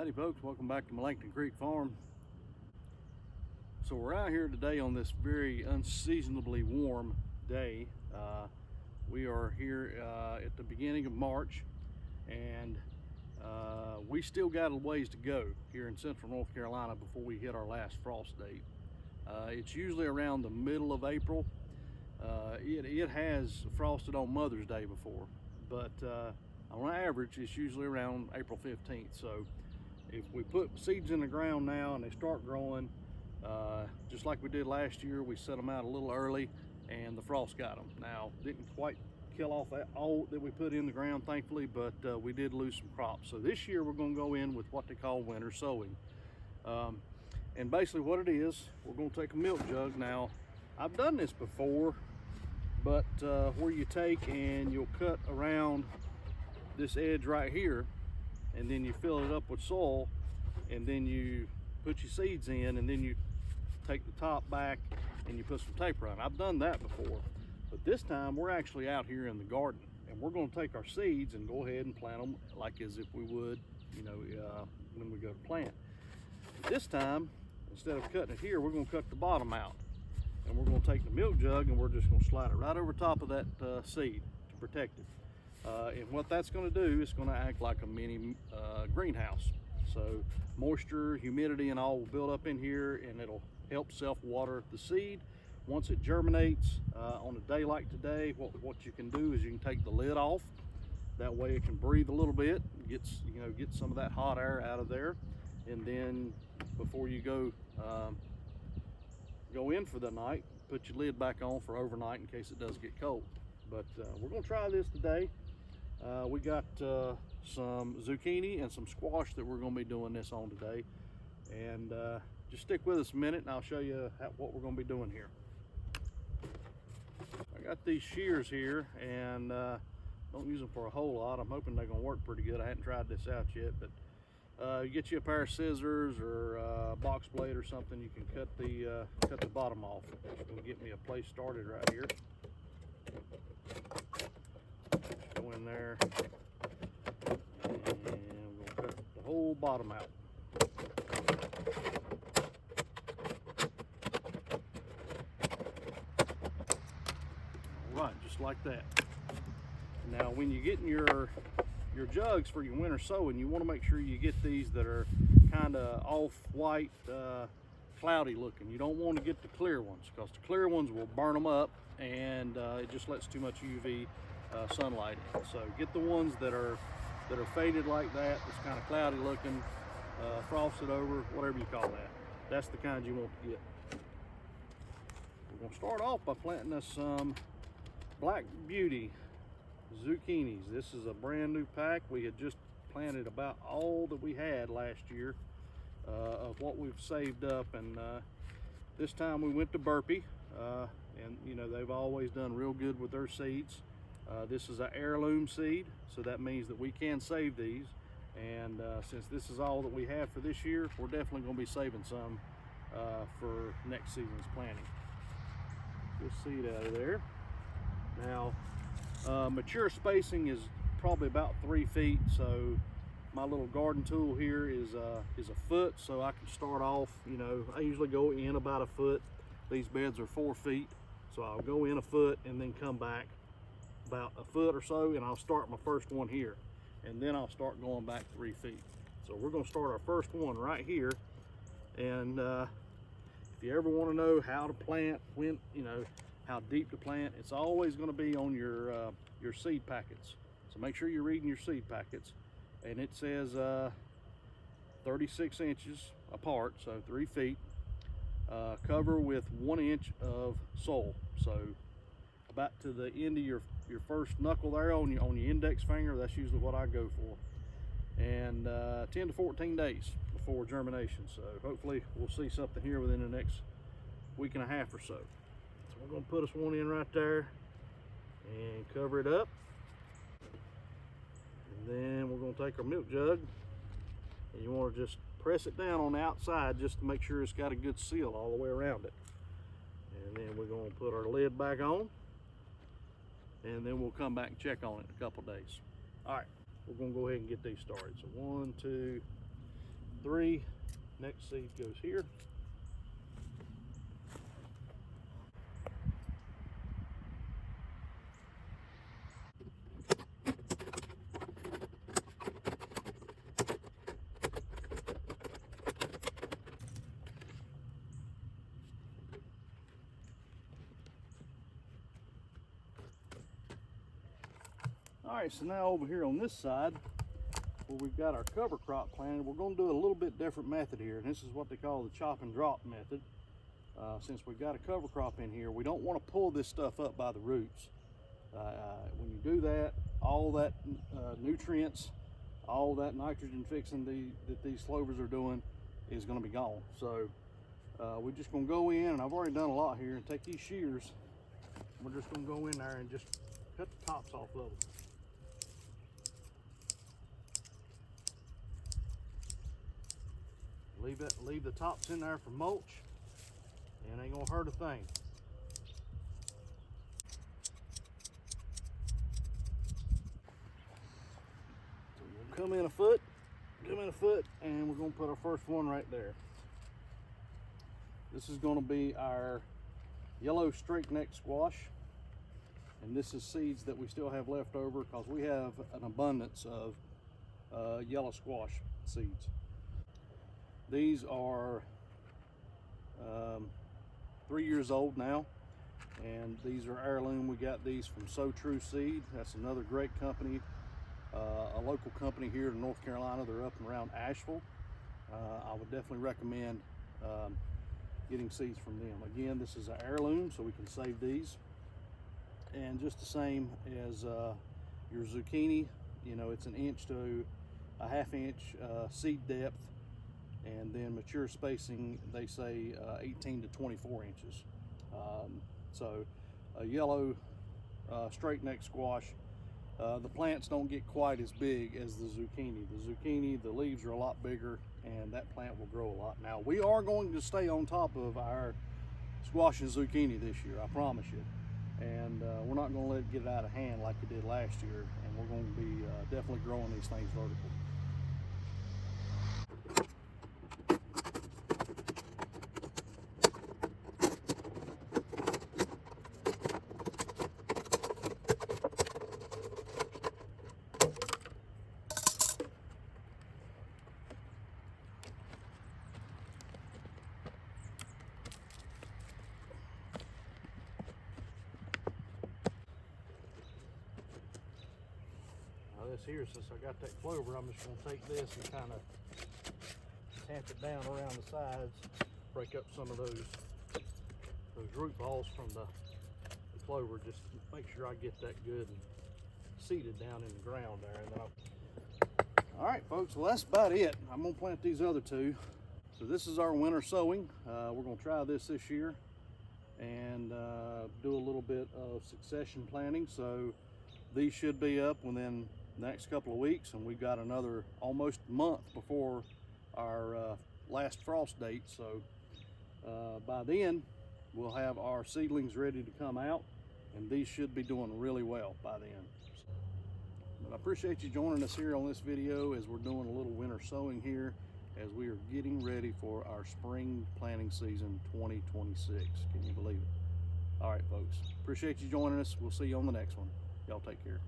Howdy folks, welcome back to Langton Creek Farm. So we're out here today on this very unseasonably warm day. We are here at the beginning of March, and we still got a ways to go here in central North Carolina before we hit our last frost date. It's usually around the middle of April. It has frosted on Mother's Day before, but on average it's usually around April 15th. So if we put seeds in the ground now and they start growing, just like we did last year, we set them out a little early and the frost got them. Now, didn't quite kill off all that we put in the ground, thankfully, but we did lose some crops. So this year we're going to go in with what they call winter sowing. And basically what it is, we're going to take a milk jug. Now, I've done this before, but where you take and you'll cut around this edge right here, and then you fill it up with soil, and then you put your seeds in, and then you take the top back and you put some tape around. I've done that before, but this time we're actually out here in the garden, and we're going to take our seeds and go ahead and plant them like as if we would, when we go to plant. But this time, instead of cutting it here, we're going to cut the bottom out, and we're going to take the milk jug and we're just going to slide it right over top of that seed to protect it. And what that's going to do is going to act like a mini greenhouse. So moisture, humidity, and all will build up in here, and it'll help self-water the seed. Once it germinates, on a day like today, what you can do is you can take the lid off. That way it can breathe a little bit, get some of that hot air out of there, and then before you go in for the night, put your lid back on for overnight in case it does get cold. But we're going to try this today. We got some zucchini and some squash that we're going to be doing this on today, and just stick with us a minute and I'll show you what we're going to be doing here. I got these shears here, and don't use them for a whole lot. I'm hoping they're going to work pretty good. I hadn't tried this out yet, but you get you a pair of scissors or a box blade or something, you can cut the bottom off. It's going to get me a place started right here. Go in there, and we're going to cut the whole bottom out. All right, just like that. Now, when you get in your jugs for your winter sowing, you want to make sure you get these that are kind of off-white, cloudy looking. You don't want to get the clear ones, because the clear ones will burn them up, and it just lets too much UV sunlight in. So get the ones that are faded like that, that's kind of cloudy looking, frosted over, whatever you call that. That's the kind you want to get. We're going to start off by planting us some Black Beauty zucchinis. This is a brand new pack. We had just planted about all that we had last year of what we've saved up, and this time we went to Burpee, and they've always done real good with their seeds. This is an heirloom seed, so that means that we can save these, and since this is all that we have for this year, we're definitely going to be saving some for next season's planting. This seed out of there. Now, mature spacing is probably about 3 feet, so my little garden tool here is a foot, so I can start off, I usually go in about a foot. These beds are 4 feet, so I'll go in a foot and then come back about a foot or so, and I'll start my first one here, and then I'll start going back 3 feet. So we're going to start our first one right here, and if you ever want to know how to plant, how deep to plant, it's always going to be on your seed packets. So make sure you're reading your seed packets, and it says 36 inches apart, so 3 feet, cover with 1 inch of soil. So about to the end of your first knuckle there on your index finger. That's usually what I go for. And 10 to 14 days before germination. So hopefully we'll see something here within the next week and a half or so. So we're going to put us one in right there and cover it up. And then we're going to take our milk jug, and you want to just press it down on the outside just to make sure it's got a good seal all the way around it. And then we're going to put our lid back on, and then we'll come back and check on it in a couple days. All right, we're going to go ahead and get these started. So 1, 2, 3. Next seed goes here. All right, so now over here on this side, where we've got our cover crop planted, we're going to do a little bit different method here, and this is what they call the chop and drop method. Since we've got a cover crop in here, we don't want to pull this stuff up by the roots. When you do that, all that nutrients, all that nitrogen fixing that these clovers are doing is going to be gone. So we're just going to go in, and I've already done a lot here, and take these shears. We're just going to go in there and just cut the tops off of them. Leave the tops in there for mulch, and ain't gonna hurt a thing. So we'll come in a foot, and we're gonna put our first one right there. This is gonna be our yellow straight neck squash, and this is seeds that we still have left over because we have an abundance of yellow squash seeds. These are 3 years old now, and these are heirloom. We got these from So True Seed. That's another great company, a local company here in North Carolina. They're up and around Asheville. I would definitely recommend getting seeds from them. Again, this is an heirloom, so we can save these. And just the same as your zucchini, you know, it's 1 inch to a 1/2 inch seed depth. And then mature spacing, they say 18 to 24 inches. So a yellow straight neck squash, the plants don't get quite as big as the zucchini. The zucchini, the leaves are a lot bigger, and that plant will grow a lot. Now, we are going to stay on top of our squash and zucchini this year, I promise you. And we're not going to let it get out of hand like it did last year, and we're going to be definitely growing these things vertical. This here, since I got that clover, I'm just going to take this and kind of tap it down around the sides, break up some of those root balls from the clover. Just make sure I get that good and seeded down in the ground there. And then all right, folks, well, that's about it. I'm going to plant these other 2. So this is our winter sowing. We're going to try this year and do a little bit of succession planting. So these should be up within next couple of weeks, and we've got another almost month before our last frost date. So by then we'll have our seedlings ready to come out, and these should be doing really well by then. But I appreciate you joining us here on this video as we're doing a little winter sowing here as we are getting ready for our spring planting season 2026. Can you believe it? All right, folks, appreciate you joining us. We'll see you on the next one. Y'all take care.